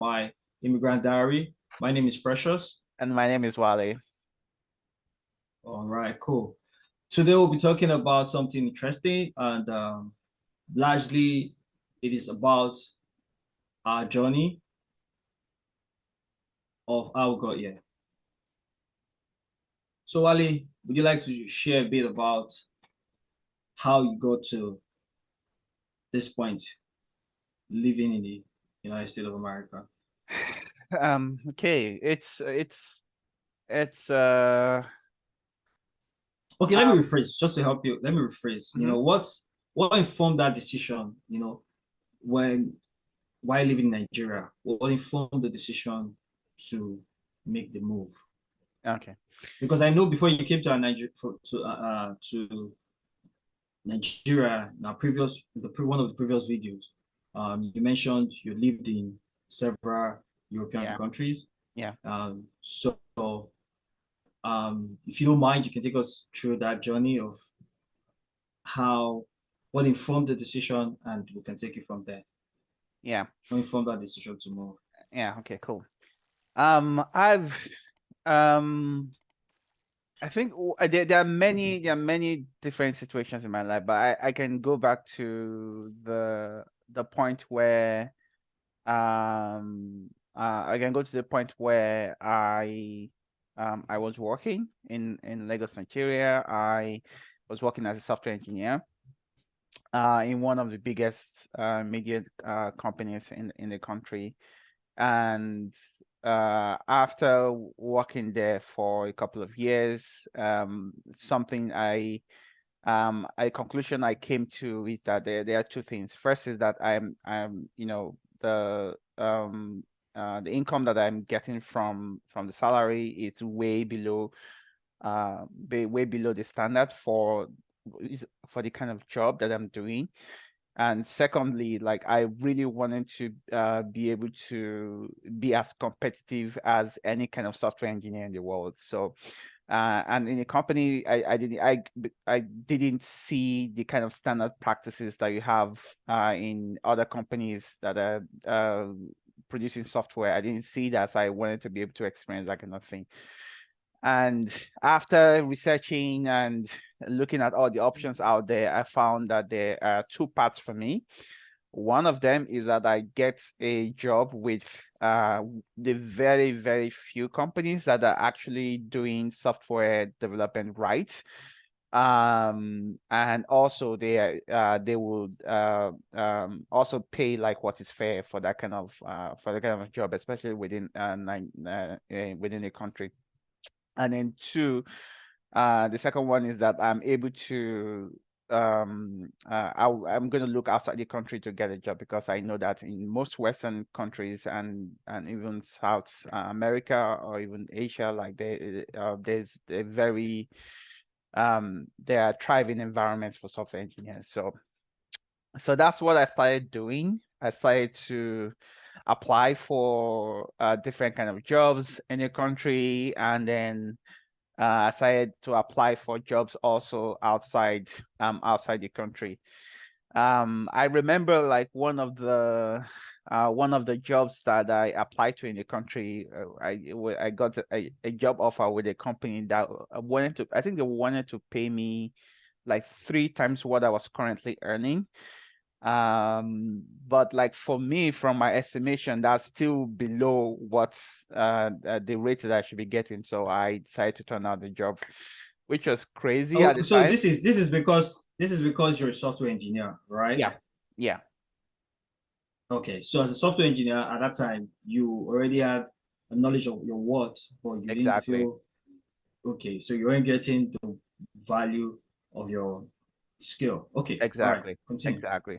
My Immigrant Diary. My name is Precious. And my name is Wale. All right, cool. Today we'll be talking about something interesting and largely it is about our journey of how we got here. So Wale, would you like to share a bit about how you got to this point living in the United States of America? Okay, it's Okay, let me rephrase just to help you. Let me rephrase. mhm. What informed that decision, when while living in Nigeria? What informed the decision to make the move? Okay. Because I know before you came to Nigeria to Nigeria, now one of the previous videos, you mentioned you lived in several European Yeah, countries. yeah. So if you don't mind, you can take us through that journey of how what informed the decision, and we can take it from there. Yeah. What informed that decision to move? Yeah, okay, cool. I've um I think there are many different situations in my life, but I can go back to the point where I can go to the point where I was working in Lagos, Nigeria. I was working as a software engineer in one of the biggest media companies in the country. And after working there for a couple of years, something a conclusion I came to is that there are two things. First is that I'm the income that I'm getting from the salary is way below the standard for the kind of job that I'm doing. And secondly, like I really wanted to be able to be as competitive as any kind of software engineer in the world. So and in a company, I didn't see the kind of standard practices that you have in other companies that are producing software. I didn't see that, so I wanted to be able to experience that kind of thing. And after researching and looking at all the options out there, I found that there are two paths for me. One of them is that I get a job with the very, very few companies that are actually doing software development right. And also they will also pay like what is fair for that kind of job, especially within a country. And then two, the second one is that I'm able to I'm going to look outside the country to get a job, because I know that in most Western countries and even South America or even Asia, like there's a very there are thriving environments for software engineers. So that's what I started doing. I started to apply for different kind of jobs in the country, and then I decided to apply for jobs also outside the country. I remember like one of the jobs that I applied to in the country. I got a job offer with a company that I think they wanted to pay me like three times what I was currently earning. But like for me, from my estimation, that's still below what's the rate that I should be getting. So I decided to turn out the job, which was crazy at Oh, the so time. this is because you're a software engineer, right? Yeah, yeah, Okay, so as a software engineer at that time, you already had a knowledge of your worth, but you didn't exactly, feel okay. So you weren't getting the value of your skill. Okay, all right, exactly, continue. exactly.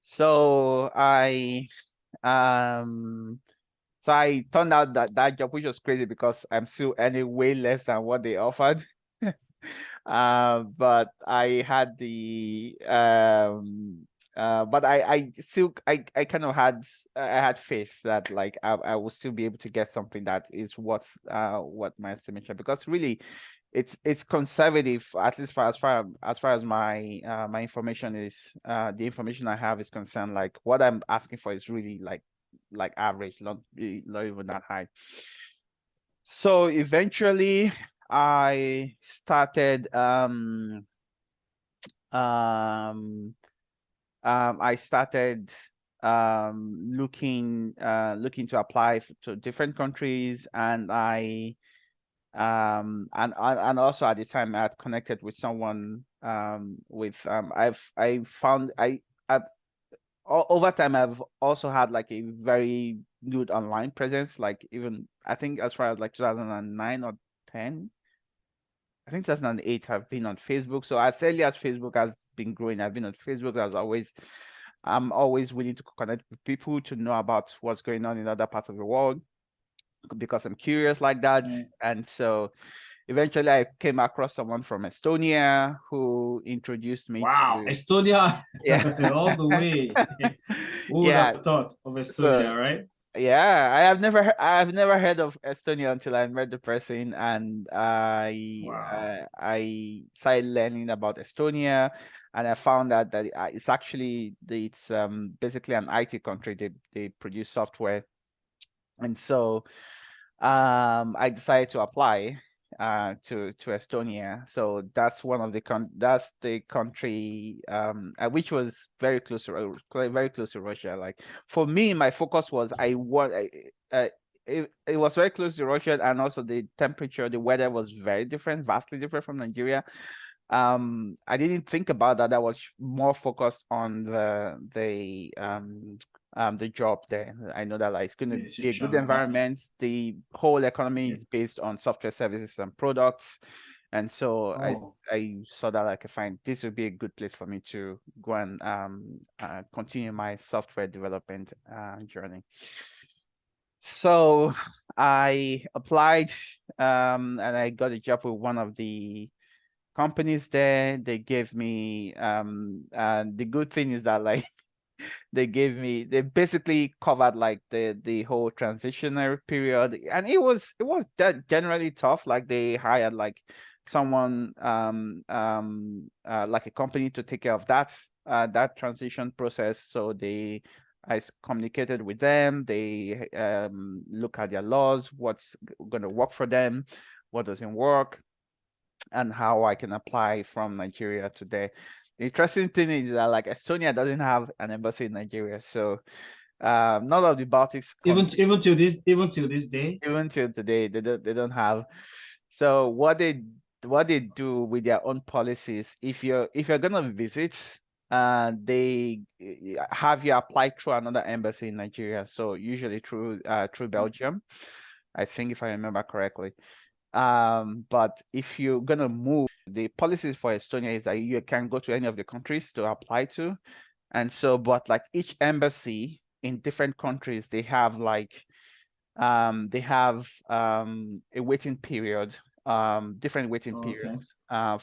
So um I turned out that job, which was crazy because I'm still earning way less than what they offered. But I had the but I kind of had faith that like I will still be able to get something that is worth what my estimation, because really it's conservative, at least as far as my information is the information I have is concerned. Like what I'm asking for is really like like average, not even that high. So eventually I started um I started looking to apply to different countries, and and also at the time I had connected with someone with I found I've over time I've also had like a very good online presence, like even I think as far as like 2009 or 10, I think 2008 I've been on Facebook. So as early as Facebook has been growing, I've been on Facebook. As always, I'm always willing to connect with people to know about what's going on in other parts of the world because I'm curious like that. Mm. And so eventually I came across someone from Estonia who introduced me Wow, to, Estonia, yeah. all the way. Who would Yeah. have thought of So Estonia, right? yeah, I've never heard of Estonia until I met the person, and Wow. I started learning about Estonia, and I found out that it's actually it's basically an IT country. They produce software, and so I decided to apply to Estonia. So that's one of the that's the country which was very close to very close to Russia. Like for me, my focus was it was very close to Russia, and also the temperature, the weather was very different, vastly different from Nigeria. I didn't think about that. I was more focused on the job there. I know that like it's going to Yes, be you're a good traveling. Okay. environment. The whole economy Yeah. is based on software services and products, and so Oh, I saw that like I find this would be a good place for me to go and continue my software development journey. So I applied and I got a job with one of the companies there. They gave me and the good thing is that like they basically covered like the whole transitionary period, and it was that generally tough. Like they hired like someone like a company to take care of that transition process. So communicated with them. They look at their laws, what's going to work for them, what doesn't work, and how I can apply from Nigeria to there. The interesting thing is that like Estonia doesn't have an embassy in Nigeria, so none of the Baltics countries, even till this day. even till today, they don't have. So what they do with their own policies, if you're gonna visit, they have you apply through another embassy in Nigeria. So usually through Belgium, I think if I remember correctly. But if you're gonna move, the policies for Estonia is that you can go to any of the countries to apply to. And so, but like each embassy in different countries, they have a waiting period, different waiting Oh, okay. periods.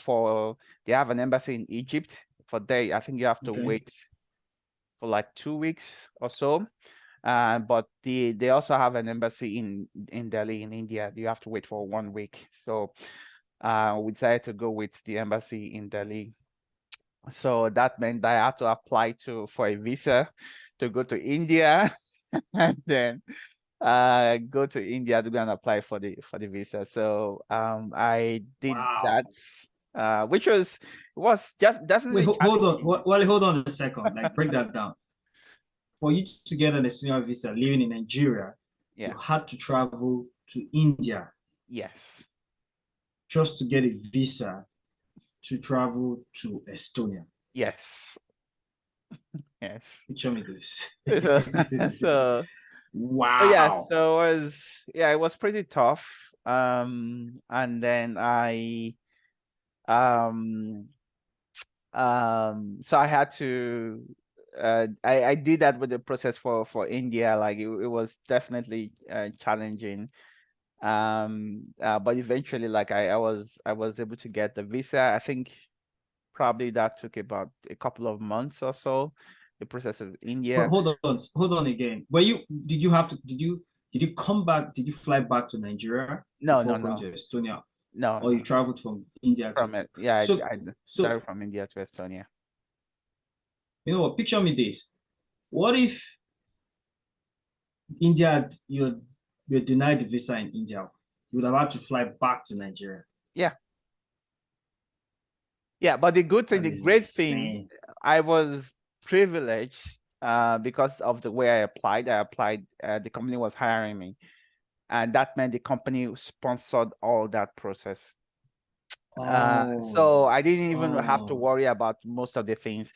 For they have an embassy in Egypt. For there, I think you have to Okay. wait for like 2 weeks or so. But they also have an embassy in Delhi in India. You have to wait for 1 week. So we decided to go with the embassy in Delhi. So that meant that I had to apply for a visa to go to India and then go to India to go and apply for the visa. So I did Wow. that, which was just Wait, definitely hold on. challenging. Wally, hold on a second. Like, break that down. For you to get an Estonian visa living in Nigeria, you Yeah. had to travel to India Yes. just to get a visa to travel to Estonia. Yes. Yes. Picture me this. So, so yeah, Wow. so it was pretty tough. And then um so I had to I did that with the process for India. Like it was definitely challenging. But eventually like I was able to get the visa. I think probably that took about a couple of months or so, the process of But India. hold on again. But did you have to did you come back? Did you fly back to Nigeria No, no, before going no, to Estonia, no, or no. you traveled from India From to? it, yeah, So I so started from India to Estonia. you know what? Picture me this. What if India, you're denied the visa in India. You would have had to fly back to Nigeria. Yeah. Yeah, but the good thing, That the is great thing, insane. I was privileged because of the way I applied. The company was hiring me, and that meant the company sponsored all that process. So Oh, I didn't even have to oh, worry about most of the things.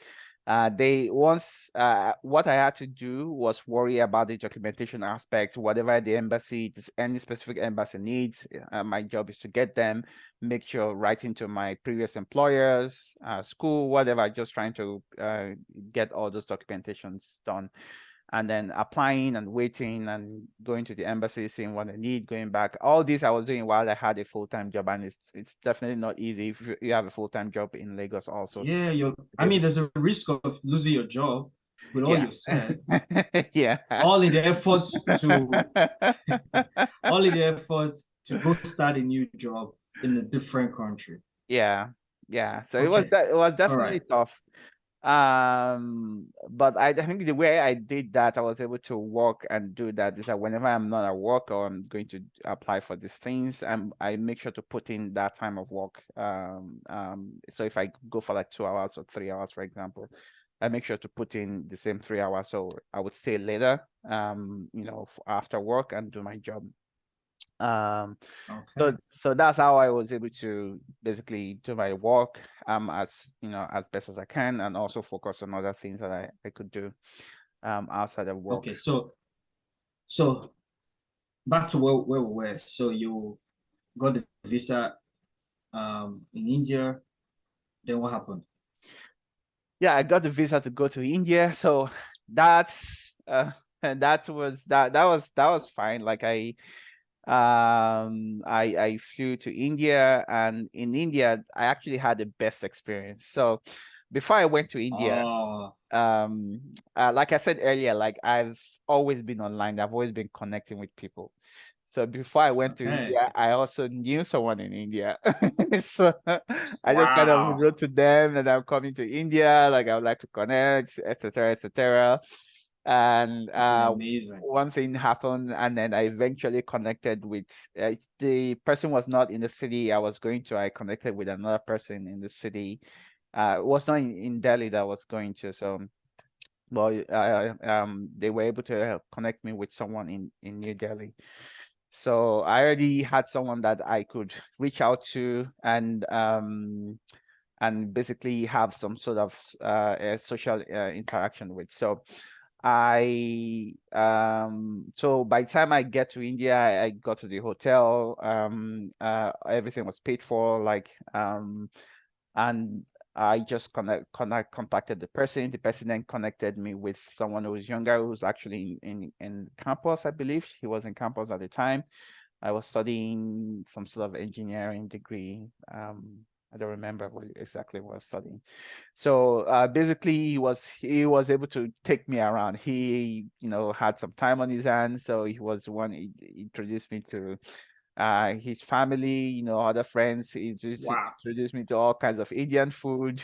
What I had to do was worry about the documentation aspect, whatever the embassy, any specific embassy needs. My job is to get them, make sure writing to my previous employers, school, whatever, just trying to get all those documentations done, and then applying and waiting and going to the embassy, seeing what I need, going back. All this I was doing while I had a full-time job, and it's definitely not easy if you have a full-time job in Lagos also yeah. to be I able mean, to. there's a risk of losing your job with all Yeah. you've said, Yeah. all in the effort to, all in the effort to go start a new job in a different country. Yeah. Yeah. So Okay. it was All definitely right. tough. But I think the way I did that, I was able to work and do that is that whenever I'm not at work or I'm going to apply for these things, I make sure to put in that time of work. So if I go for like 2 hours or 3 hours, for example, I make sure to put in the same 3 hours. So I would stay later, after work and do my job. Um, Okay. so that's how I was able to basically do my work as best as I can, and also focus on other things that I could do outside of work. Okay. So back to where we were. So you got the visa in India. Then what happened? Yeah, I got the visa to go to India, so that's and that was fine. Like I flew to India, and in India I actually had the best experience. So before I went to India, Oh, um like I said earlier, like I've always been online, I've always been connecting with people. So before I went to okay. India, I also knew someone in India. So I just kind of Wow. wrote to them that I'm coming to India, like I would like to connect, etc., etc. And This is amazing. one thing happened, and then I eventually connected with the person was not in the city I was going to. I connected with another person in the city. It was not in Delhi that I was going to. So, well, they were able to connect me with someone in New Delhi. So I already had someone that I could reach out to and basically have some sort of a social interaction with. So by the time I get to India, I got to the hotel. Everything was paid for, and I just contacted the person. The person then connected me with someone who was younger, who was actually in campus, I believe. He was in campus at the time. I was studying some sort of engineering degree. I don't remember exactly what I was studying. So basically, he was able to take me around. He had some time on his hands, so he was the one he introduced me to his family, other friends. He Wow. introduced me to all kinds of Indian food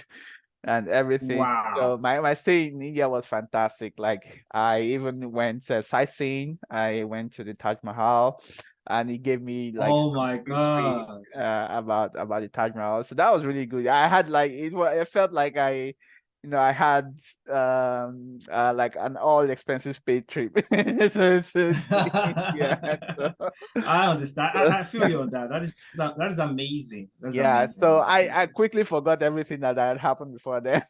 and everything. So Wow. my stay in India was fantastic. Like I even went sightseeing. I went to the Taj Mahal, and he gave me like Oh some my history God. about the Taj Mahal. So that was really good. I had like it felt like I had like an all expenses paid trip to India. So, I understand. so I feel you on that. That is amazing. That's yeah, amazing, so honestly. I quickly forgot everything that had happened before then.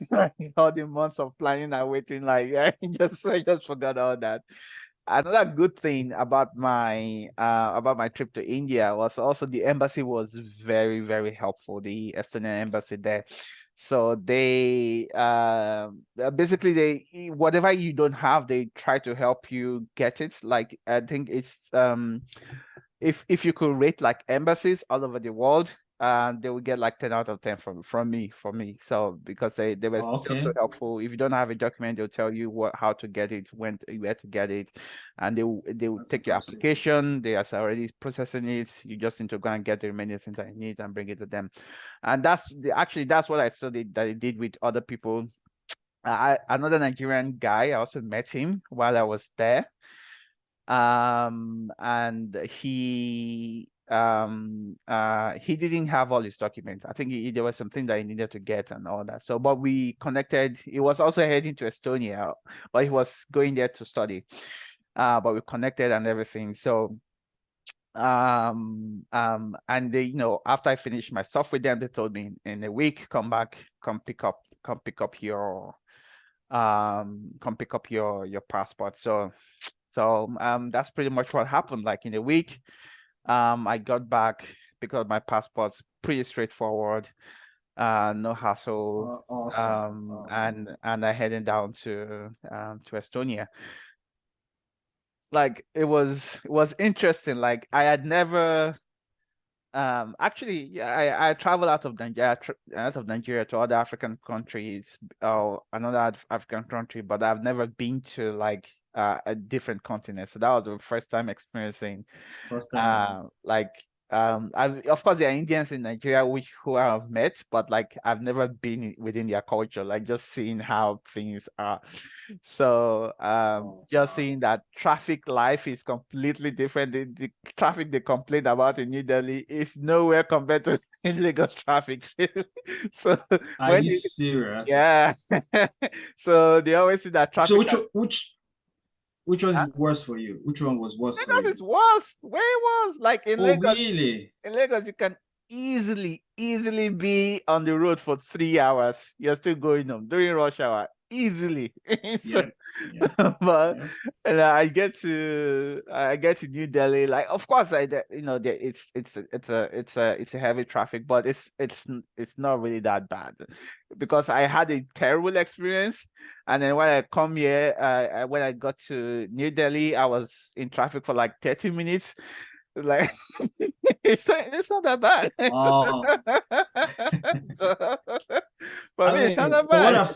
All the months of planning and waiting, like I just forgot all that. Another good thing about my trip to India was also the embassy was very, very helpful, the Estonian embassy there. So basically whatever you don't have, they try to help you get it. Like I think it's if you could rate like embassies all over the world, they would get like 10 out of 10 from me. So because they were Oh, just so okay. helpful. If you don't have a document, they'll tell you how to get it, where to get it, and they will That's take your impressive. application. They are already processing it. You just need to go and get the remaining things that you need and bring it to them. And that's what I studied that I did with other people. Another Nigerian guy, I also met him while I was there. And he didn't have all his documents. I think there was something that he needed to get and all that. So, but we connected. He was also heading to Estonia, but he was going there to study. But we connected and everything. So, and they, after I finished my stuff with them, they told me in a week, come back, come pick up your passport. So that's pretty much what happened. Like in a week, I got back because my passport's pretty straightforward, no hassle. Awesome. And I heading down to Estonia. Like it was interesting. Like I had never actually, yeah, I traveled out of Nigeria to other African countries or another African country, but I've never been to like a different continent. So that was the first time experiencing First time. like of course there are Indians in Nigeria who I have met, but like I've never been within their culture, like just seeing how things are. So Oh, just wow. seeing that traffic life is completely different. The traffic they complain about in New Delhi is nowhere compared to Lagos traffic. So Are when you you, serious? yeah, so they always see that So traffic as which one is worse for you? Which one was worse for Lagos you? is worse, way worse. Like in Oh, Lagos, really? you can easily be on the road for 3 hours. You're still going home during rush hour, easily. So, Yep. Yep. but Yep. and I get to New Delhi. Like, of course, it's a heavy traffic, but it's not really that bad because I had a terrible experience. And then when I come here, when I got to New Delhi, I was in traffic for like 30 minutes. Like it's not that bad. Oh, So, for I me, it's not mean, that bad.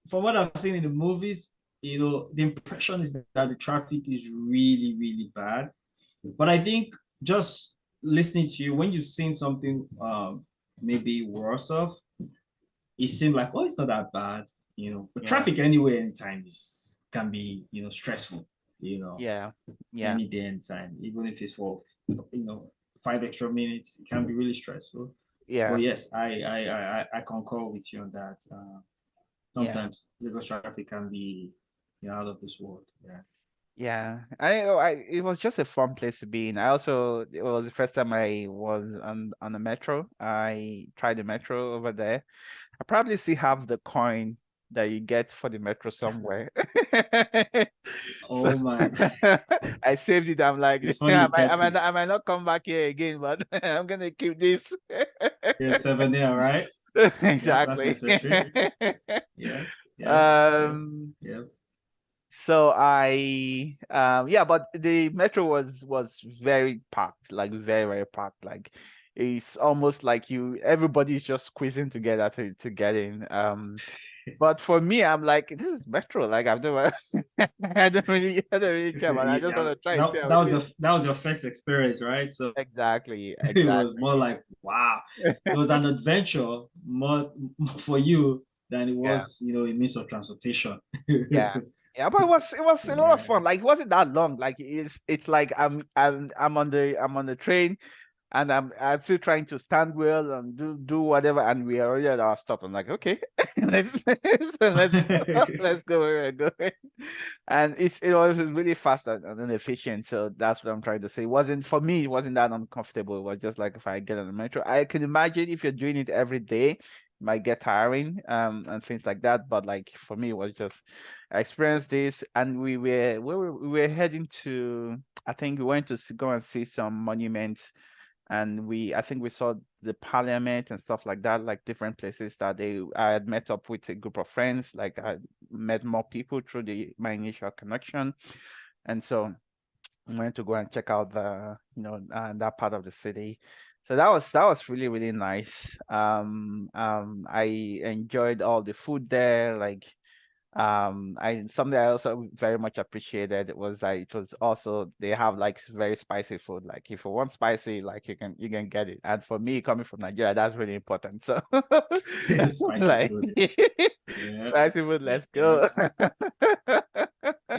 from what I've seen in the movies, the impression is that the traffic is really, really bad. But I think just listening to you, when you've seen something maybe worse off, it seemed like, oh, it's not that bad. But Yeah, traffic anywhere anytime can be, stressful, yeah, yeah, any day and time, even if it's for, 5 extra minutes, it can be really stressful. But yeah, yes, I concur with you on that. yeah, Sometimes Lagos traffic can be, out of this world. Yeah. yeah. It was just a fun place to be in. It was the first time I was on the metro. I tried the metro over there. I probably still have the coin that you get for the metro somewhere. So Oh my, I saved it. I'm like, it's funny you kept it. I might not come back here again, but I'm gonna keep this. Yeah, 7 day, all right. Yeah, that's Exactly. necessary. Yeah, yeah, yeah, Um, yeah. so yeah, but the metro was very packed, like very, very packed. Like it's almost like everybody's just squeezing together to get in. But for me, I'm like, this is metro. Like I've never I don't really care, but I just want to try and see That how that it was is. your first experience, right? So Exactly, it was exactly. more like, wow, it was an adventure more for you than it Yeah. was, a means of transportation. Yeah. Yeah, but it was a lot of Yeah. fun. Like it wasn't that long. Like it's like I'm on the train and I'm still trying to stand well and do whatever, and we are already at our stop. I'm like, okay, let's go where we're going. And it was really fast and efficient. So that's what I'm trying to say. It wasn't that uncomfortable. It was just like if I get on the metro. I can imagine if you're doing it every day, it might get tiring, and things like that. But like for me, it was just I experienced this, and we were heading to. I think we went to go and see some monuments, and I think we saw the parliament and stuff like that, like different places that I had met up with a group of friends. Like I met more people through my initial connection, and so I went to go and check out that part of the city. So that was really, really nice. I enjoyed all the food there. Like I something I also very much appreciated was that it was also they have like very spicy food. Like if you want spicy, like you can get it. And for me, coming from Nigeria, that's really important. So Spicy like food. Yeah. spicy food, Yeah. let's Yeah. go.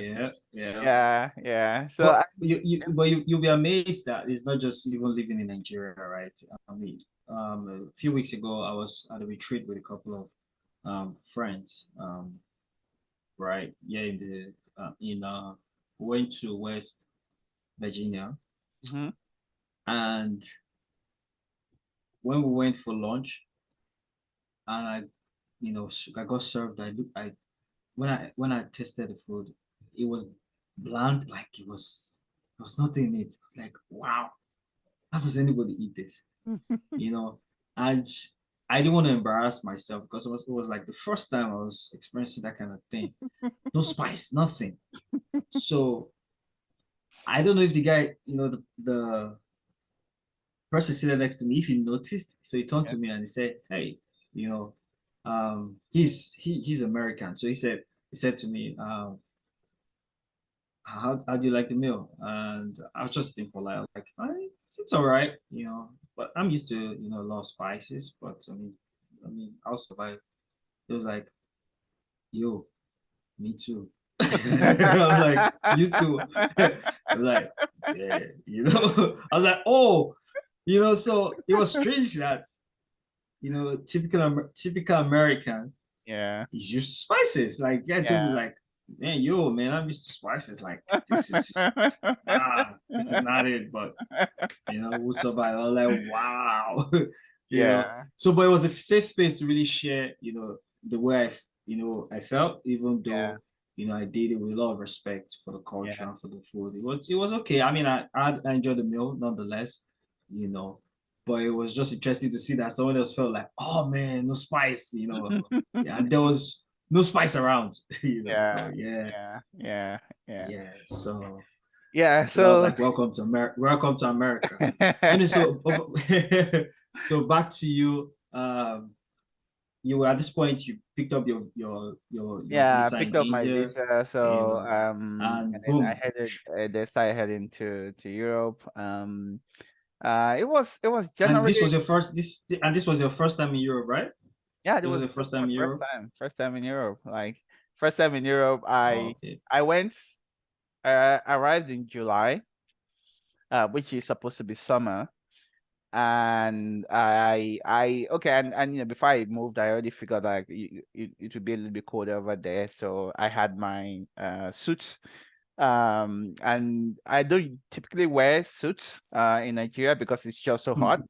Yeah, yeah. Yeah. So But you'll be amazed that it's not just even living in Nigeria, right? I mean, a few weeks ago, I was at a retreat with a couple of friends, right? Yeah, went to West Virginia, mhm, and when we went for lunch, and I got served. I when I tasted the food, it was bland, like there was nothing in it. I was like, wow, how does anybody eat this? You know, and I didn't want to embarrass myself because it was like the first time I was experiencing that kind of thing. No spice, nothing. So I don't know if the guy, the person sitting next to me, if he noticed, so he turned yeah. to me and he said, "Hey, he's American." So he said to me, how do you like the meal? And I was just being polite, like, it's all right, but I'm used to, a lot of spices, but I'll survive. It was like, yo, me too. I was like, you too. I was like, yeah, I was like, oh, so it was strange that, typical American Yeah. is used to spices. Like, yeah, dude was Yeah. like, man, I'm used to spices. Like, this is not it, but we'll survive. I was like, wow, Yeah. So, but it was a safe space to really share, the way I felt, even Yeah. though, I did it with a lot of respect for the culture Yeah. and for the food. It was okay. I mean, I enjoyed the meal nonetheless, you know, but it was just interesting to see that someone else felt like, oh man, no spice, yeah, and there was no spice around, so Yeah. yeah, Yeah. Yeah. Yeah. yeah. So Yeah. that was So like welcome to America. Welcome to America. And so so back to you. You were at this point you picked up your yeah, I visa picked in up my India, visa. So and and then I boom. headed. They started heading to Europe. It was And this January. was your first this was your first time in Europe, right? Yeah, This was your this first was my time in Europe. first time in Europe. Like first time in Europe. Oh, okay. I went. Arrived in July, which is supposed to be summer. And I okay, and before I moved, I already figured like it would be a little bit cold over there, so I had my suits. And I don't typically wear suits in Nigeria because it's just so hot.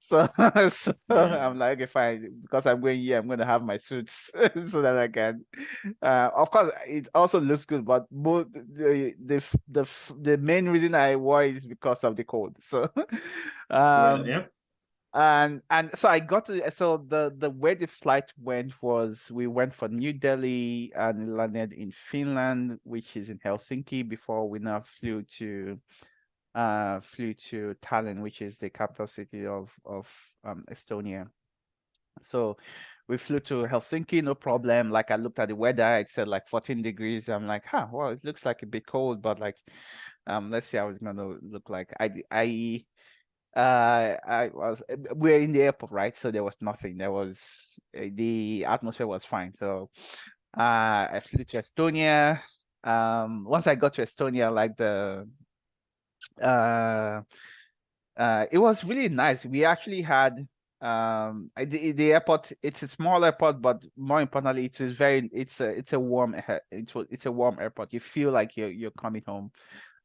So so Yeah. I'm like, if I because I'm going here, I'm going to have my suits so that I can. Of course, it also looks good, but both the main reason I wore it is because of the cold. So Well, um yep. and so I got to so the way the flight went was we went from New Delhi and landed in Finland, which is in Helsinki, before we now flew to Tallinn, which is the capital city of Estonia. So we flew to Helsinki, no problem. Like I looked at the weather, it said like 14 degrees. I'm like, huh, well, it looks like a bit cold, but like let's see how it's gonna look like. I was we're in the airport, right? So there was nothing. There was the atmosphere was fine. So I flew to Estonia. Once I got to Estonia, like uh it was really nice. We actually had the airport. It's a small airport, but more importantly, it's a warm it's a warm airport. You feel like you're coming home,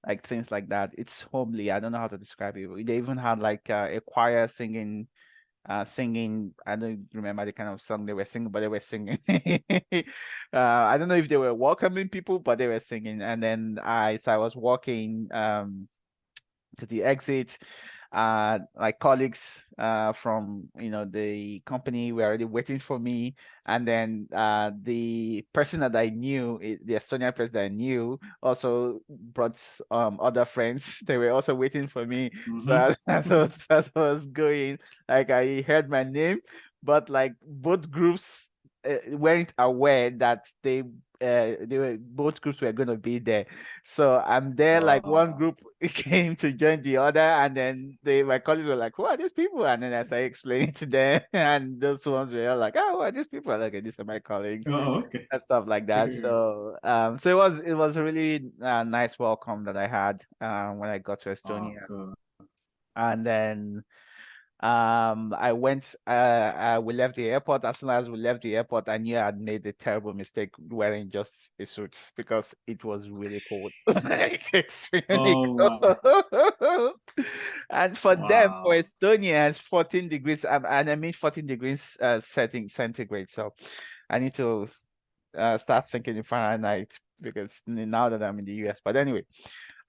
like things like that. It's homely. I don't know how to describe it. They even had like a choir singing. I don't remember the kind of song they were singing, but they were singing. I don't know if they were welcoming people, but they were singing. And then I was walking to the exit. My colleagues from the company were already waiting for me, and then the person that I knew, the Estonian person that I knew, also brought other friends. They were also waiting for me. So Mm-hmm. as I was going, like I heard my name, but like both groups weren't aware that they were both groups were going to be there. So I'm there, like one group came to join the other, and then my colleagues were like, "Who are these people?" And then as I explained to them, and those ones were all like, "Oh, who are these people?" Like, "Okay, these are my colleagues," Okay. and stuff like that. So so it was a really nice welcome that I had when I got to Estonia. Cool. And then we left the airport. As soon as we left the airport, I knew I had made a terrible mistake wearing just a suit because it was really cold, like extremely Wow. cold. And for them, for Wow. Estonia, it's 14 degrees, and I mean 14 degrees setting centigrade. So I need to start thinking in Fahrenheit because now that I'm in the US. But anyway,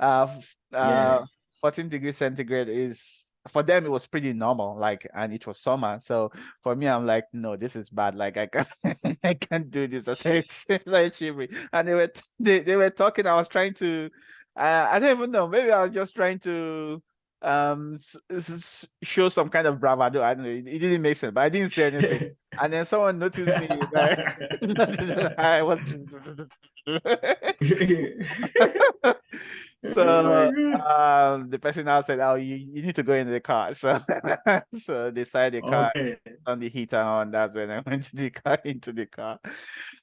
Yeah. 14 degrees centigrade is for them it was pretty normal, like, and it was summer. So for me, I'm like, no, this is bad. Like I can't I can't do this. I said it's like shivering. And they were talking. I was trying to I don't even know, maybe I was just trying to show some kind of bravado. I don't know. It didn't make sense, but I didn't say anything. And then someone noticed me, like, noticed that I was Oh my so God. the person now said, "Oh, you need to go in the car." So so they started the car, Okay. on the heater on. That's when I went to the car into the car.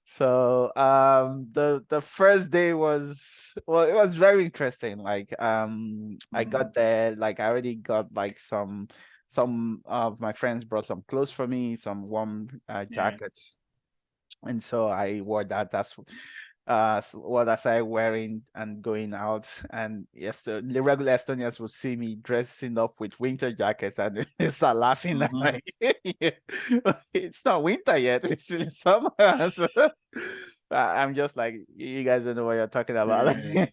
So the first day was, well, it was very interesting. Like I got there, like I already got like some of my friends brought some clothes for me, some warm Yeah. jackets, and so I wore that. That's what I started wearing and going out. And yes, the regular Estonians would see me dressing up with winter jackets, and they start laughing. Like, it's not winter yet; it's still in summer. So, I'm just like, you guys don't know what you're talking about. Yeah.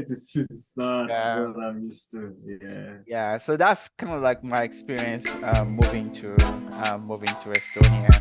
This is not Yeah. what I'm used to. Yeah. Yeah, so that's kind of like my experience moving to Estonia.